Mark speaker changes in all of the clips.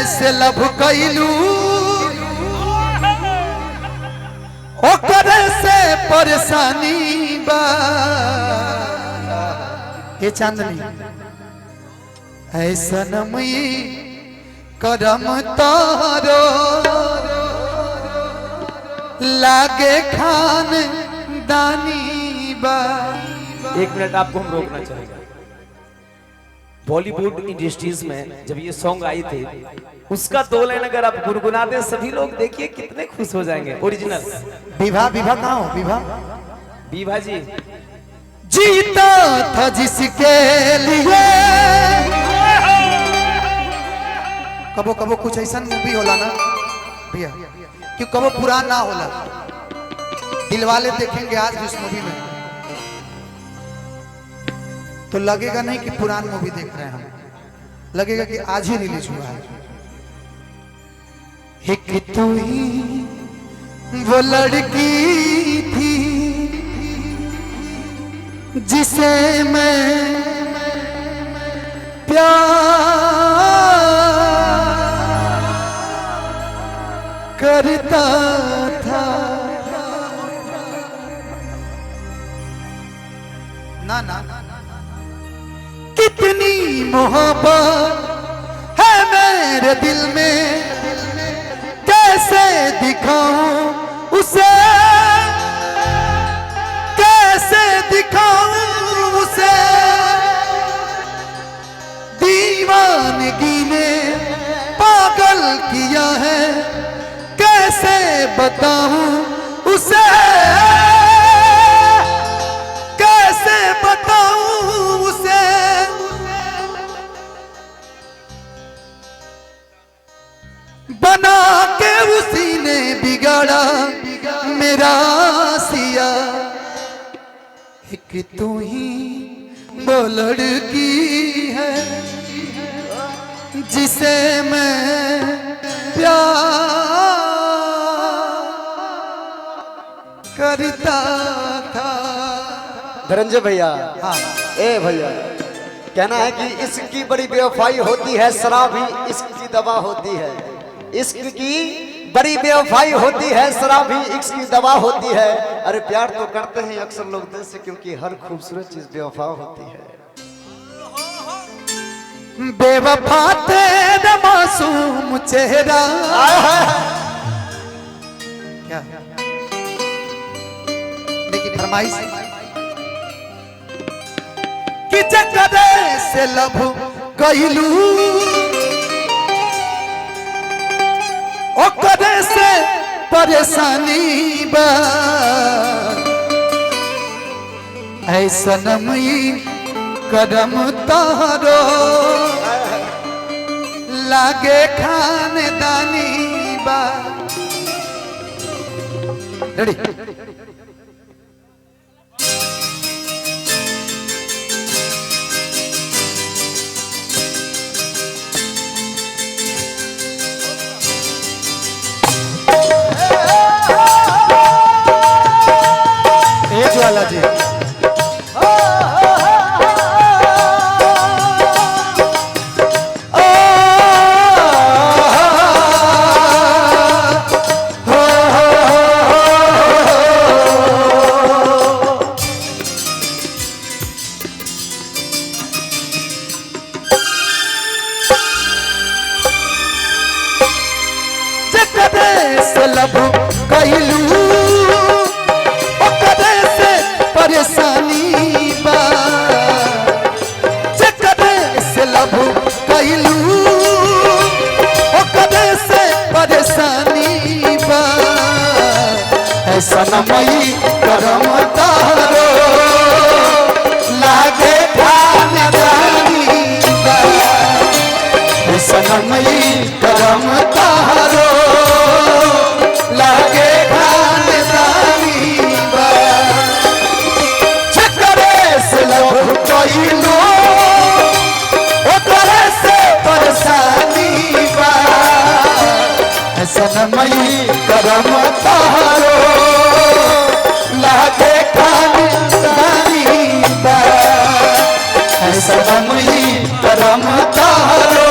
Speaker 1: से लब कैलू ओकरे से परेशानी बा। हे चांदनी ऐसा नमई करम तारो लागे खान दानी बा।
Speaker 2: 1 मिनट आपको हम रोकना चाहेंगे। बॉलीवुड इंडस्ट्रीज में जब ये सॉन्ग आई थी उसका 2 लाइन अगर आप गुनगुनाते सभी लोग देखिए कितने खुश हो जाएंगे। ओरिजिनल
Speaker 1: विभा विभा कहाँ हो विभा?
Speaker 2: विभा जी
Speaker 1: जीता था जिसके लिए कबो कबो कुछ ऐसा मूवी होला ना भैया कि कबो पुराना ना होला। दिलवाले देखेंगे आज भी उस मूवी में तो लगेगा नहीं कि पुरानी मूवी देख रहे हैं हम, लगेगा कि आज ही रिलीज हुआ है। एक तू ही वो लड़की थी जिसे मैं प्यार करता था। ना ना कितनी मोहब्बत है मेरे दिल में, कैसे दिखाऊं उसे, कैसे दिखाऊं उसे। दीवानगी ने पागल किया है, कैसे बताऊं उसे, कैसे बताऊं उसे। बना के उसी ने बिगाड़ा मेरा सिया। एक तू ही वो लड़की है जिसे मैं प्यार करता था।
Speaker 3: धनंजय भैया,
Speaker 1: हाँ
Speaker 3: ए भैया, कहना है कि इश्क की बड़ी बेवफाई होती है, शराब ही इश्क की दवा होती है। इश्क की बड़ी बेवफाई होती है, शराब ही इश्क की दवा होती है। अरे प्यार तो करते हैं अक्सर लोग दिल से, क्योंकि हर खूबसूरत चीज बेवफा होती है।
Speaker 1: बेवफा तेरा मासूम चेहरा क्या लेकिन फरमाइश कि चक्करे से लब कैलू ओकरे से परेशानी बा। ऐसा नमई करम तारो लागे खानदानी बा। रेडी एज वाला जी लब कैलू ओकरे से परेशानी बा। चक्करे से लब कैलू ओकरे से परेशानी बा। ऐसा नमई करम तारो लागे खानदानी बा। ऐसा नमई करम तारो लागे खानदानी बा। चक्करे से लब कैलू ओकरे से परेशानी बा। सनमई करम तारो लागे खानदानी बा। सनमई करम तारो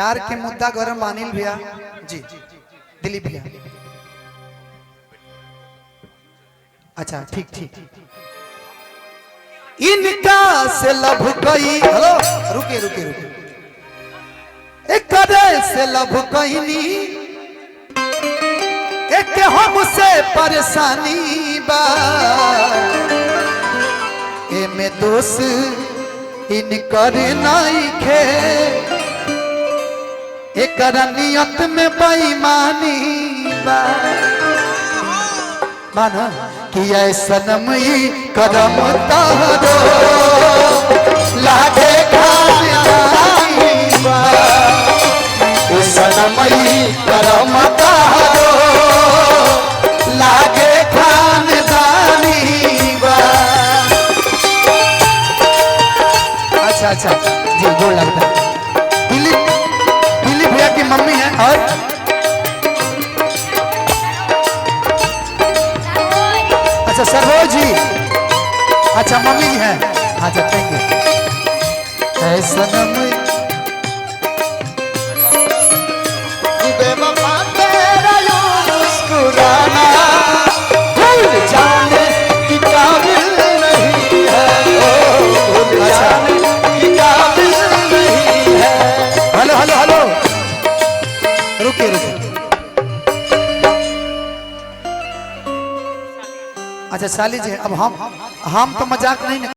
Speaker 1: प्यार के मुद्दा गरम मानिल भैया जी, दिलीप भैया। अच्छा ठीक ठीक, इनका से लभ कई, हेलो रुके रुके रुके, एक से लभ कईनी, एक हमसे परेशानी बा, एमे दोष इनकर नहीं खे, एक नियत में बेईमानी बा, माना कि सनम ई कदम तहरो लागे खानी बा, सनम ई कदम तहरो लागे खानदानी बा। अच्छा अच्छा जी, गोड़ लगता है। दिलीप भैया की मम्मी है, और अच्छा सरभोज जी, अच्छा मम्मी जी है, अच्छा थैंक यू। ऐसा
Speaker 3: बेवफा तेरा यूं मुस्कुराना भूल जाने की काबिल नहीं है, भूल जाने की काबिल नहीं है।
Speaker 1: हेलो हेलो हेलो, रुकिए रुकिए। अच्छा साली जी, अब हम तो मजाक नहीं